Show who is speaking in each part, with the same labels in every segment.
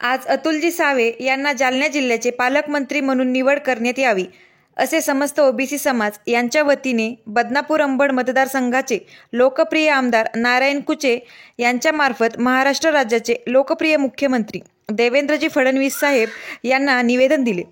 Speaker 1: आज अतुलजी सावे यांना जालना जिल्ह्याचे पालकमंत्री म्हणून निवड करण्यात यावी, असे समस्त ओबीसी समाज यांच्या वतीने बदनापूर अंबड मतदारसंघाचे लोकप्रिय आमदार नारायण कुचे यांच्यामार्फत महाराष्ट्र राज्याचे लोकप्रिय मुख्यमंत्री देवेंद्रजी फडणवीस साहेब यांना निवेदन दिले।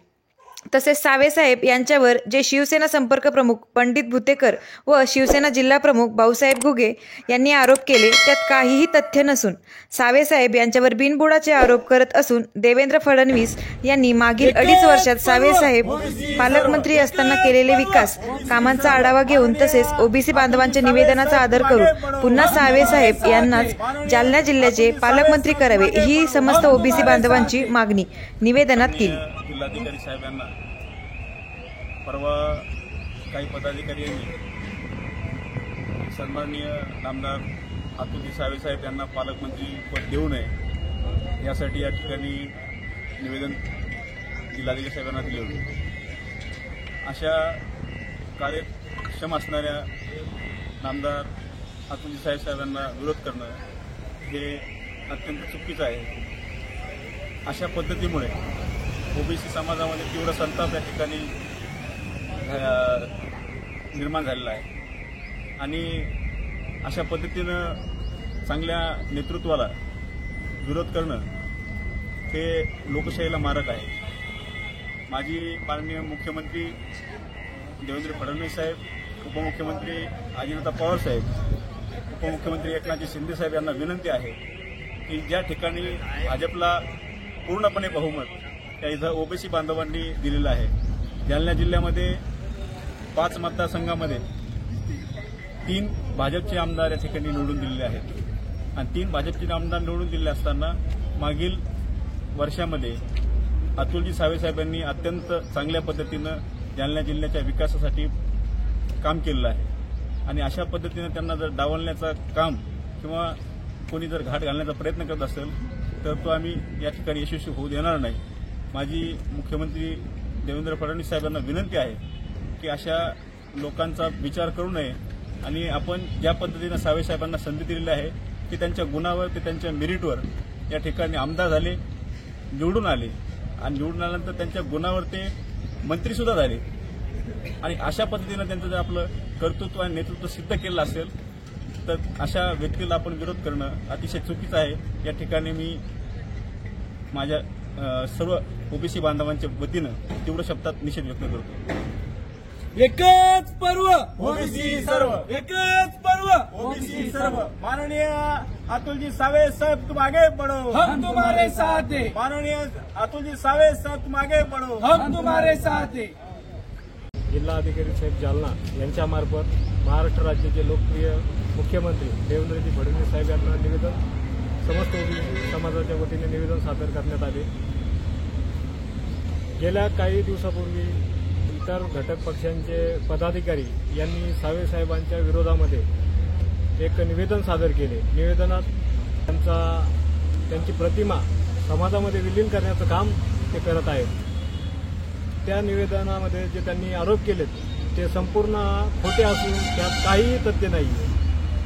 Speaker 1: तसेच सावे साहेब यांच्यावर जे शिवसेना संपर्क प्रमुख पंडित भुतेकर व शिवसेना जिल्हा प्रमुख भाऊसाहेब घुगे यांनी आरोप केले, त्यात काहीही तथ्य नसून सावे साहेब यांच्यावर बिनबुडाचे आरोप करत असून देवेंद्र फडणवीस यांनी मागील 2.5 वर्षात सावे साहेब पालकमंत्री असताना केलेले विकास कामांचा आढावा घेऊन तसेच ओबीसी बांधवांच्या निवेदनाचा आदर करून पुन्हा सावे साहेब यांनाच जालना जिल्ह्याचे पालकमंत्री करावे ही समस्त ओबीसी बांधवांची मागणी निवेदनात केली।
Speaker 2: जिल्हाधिकारी साहेबांना परवा काही पदाधिकारी यांनी सन्माननीय आमदार अतुलजी सावे साहेब यांना पालकमंत्री पद देऊ नये यासाठी या ठिकाणी निवेदन जिल्हाधिकारी साहेबांना दिले होते। अशा कार्यक्षम असणाऱ्या आमदार अतुलजी साहेबांना विरोध करणं हे अत्यंत चुकीचं आहे। अशा पद्धतीमुळे ओबीसी समाजामध्ये तीव्र संताप या ठिकाणी निर्माण झालेला आहे आणि अशा पद्धतीनं चांगल्या नेतृत्वाला विरोध करणं हे लोकशाहीला मारक आहे। माजी माननीय मुख्यमंत्री देवेंद्र फडणवीस साहेब, उपमुख्यमंत्री अजितदादा पवार साहेब, उपमुख्यमंत्री एकनाथ शिंदे साहेब यांना विनंती आहे की ज्या ठिकाणी भाजपला पूर्णपणे बहुमत त्या इथं ओबीसी बांधवांनी दिलेलं आहे। जालना जिल्ह्यामध्ये 5 मतदारसंघामध्ये 3 भाजपचे आमदार या ठिकाणी निवडून दिलेले आहेत आणि 3 भाजपचे आमदार निवडून दिले असताना मागील वर्षामध्ये अतुलजी सावे साहेबांनी अत्यंत चांगल्या पद्धतीनं जालना जिल्ह्याच्या विकासासाठी काम केलेलं आहे आणि अशा पद्धतीनं त्यांना जर डावलण्याचं काम किंवा कोणी जर घाट घालण्याचा प्रयत्न करत असेल तर तो आम्ही या ठिकाणी यशस्वी होऊ देणार नाही। माजी मुख्यमंत्री देवेंद्र फडणवीस साहेबांना विनंती आहे की अशा लोकांचा विचार करू नये आणि आपण ज्या पद्धतीनं सावे साहेबांना संधी दिलेली आहे की त्यांच्या गुणावर ते त्यांच्या मेरिटवर या ठिकाणी आमदार झाले, निवडून आले आणि निवडून आल्यानंतर त्यांच्या गुणावर ते मंत्रीसुद्धा झाले आणि अशा पद्धतीनं त्यांचं जर आपलं कर्तृत्व आणि नेतृत्व सिद्ध केलं असेल तर अशा व्यक्तीला आपण विरोध करणं अतिशय चुकीचं आहे। या ठिकाणी मी माझ्या सर्व ओबीसी बांधवांच्या वतीनं तीव्र शब्दात निषेध व्यक्त करतो।
Speaker 3: एकच पर्व
Speaker 2: ओबीसी सर्व,
Speaker 3: एकच पर्व
Speaker 2: ओबीसी सर्व। माननीय अतुलजी सावे साहब तुम आगे बढ़ो,
Speaker 3: हम तुम्हारे साथ हैं।
Speaker 2: माननीय अतुलजी सावे साहब तुम आगे बढ़ो,
Speaker 3: हम तुम्हारे साथ हैं।
Speaker 4: जिल्हाधिकारी साहेब जालना यांच्यामार्फत महाराष्ट्र राज्याचे लोकप्रिय मुख्यमंत्री देवेंद्रजी फडणवीस साहेब यांना निवेदन समस्त ओबीसी समाजाच्या वतीने निवेदन सादर करण्यात आले। गेल्या काही दिवसापूर्वी इतर घटक पक्षांचे पदाधिकारी यांनी सावे साहेबांच्या विरोधामध्ये एक निवेदन सादर केले। निवेदनात त्यांची प्रतिमा समाजामध्ये विलीन करण्याचं काम ते करत आहेत। त्या निवेदनामध्ये जे त्यांनी आरोप केलेत ते संपूर्ण खोटे असून त्यात काहीही तथ्य नाही।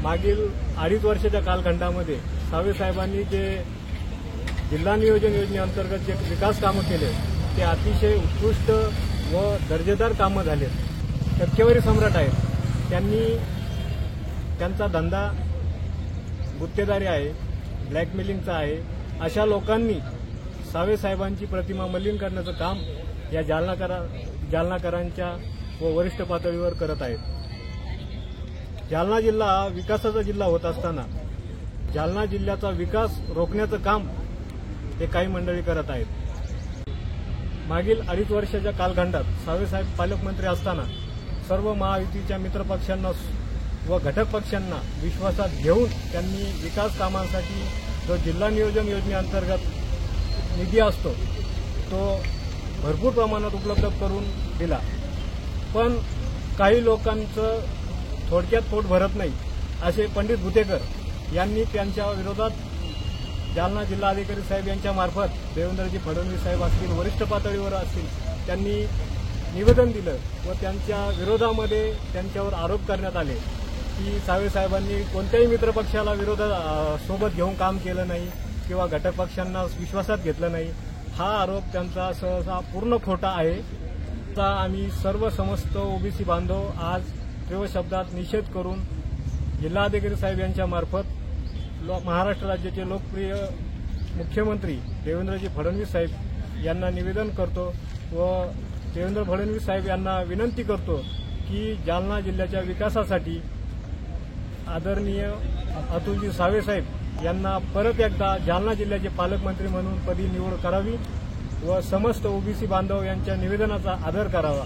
Speaker 4: मागील 2.5 वर्षाच्या कालखंडामध्ये सावे साहेबांनी जे जिल्हा नियोजन योजनेअंतर्गत जे विकास कामं केले ते अतिशय उत्कृष्ट व दर्जेदार कामं झाले, टक्केवारी सम्राट आहेत। त्यांचा धंदा गुत्तेदारी आहे, ब्लॅकमेलिंगचा आहे। अशा लोकांनी सावे साहेबांची प्रतिमा मलिन करण्याचं काम या जालनाकरांच्या व वरिष्ठ पातळीवर करत आहेत। जालना जिल्हा हा विकासाचा जिल्हा होत असताना जालना जिल्ह्याचा विकास रोखण्याचं काम हे काही मंडळी करत आहेत। मागील 2.5 वर्षाच्या कालखंडात सावे साहेब पालकमंत्री असताना सर्व महायुतीच्या मित्रपक्षांना व घटक पक्षांना विश्वासात घेऊन त्यांनी विकास कामांसाठी जो जिल्हा नियोजन योजनेअंतर्गत निधी असतो तो भरपूर प्रमाणात उपलब्ध करून दिला, पण काही लोकांचं थोडक्यात पोट भरत नाही असे पंडित भुतेकर यांनी त्यांच्या विरोधात जालना जिल्हाधिकारी साहेब यांच्या मार्फत देवेंद्रजी फडणवीस साहेब असतील, वरिष्ठ पातळीवर असतील, त्यांनी निवेदन दिलं व त्यांच्या विरोधामध्ये त्यांच्यावर आरोप करण्यात आले की सावे साहेबांनी कोणत्याही मित्रपक्षाला सोबत घेऊन काम केलं नाही, किंवा घटक पक्षांना विश्वासात घेतलं नाही, हा आरोप त्यांचा सहसा पूर्ण खोटा आहे. आता आम्ही सर्व समस्त ओबीसी बांधव आज तीव्र शब्दात निषेध करून जिल्हाधिकारी साहेब यांच्या मार्फत महाराष्ट्र राज्याचे लोकप्रिय मुख्यमंत्री देवेंद्रजी फडणवीस साहेब यांना निवेदन करतो व देवेंद्र फडणवीस साहेब यांना विनंती करतो की जालना जिल्ह्याच्या विकासासाठी आदरणीय अतुलजी सावे साहेब यांना परत एकदा जालना जिल्ह्याचे पालकमंत्री म्हणून पदी निवड करावी व समस्त ओबीसी बांधव यांच्या निवेदनाचा आदर करावा.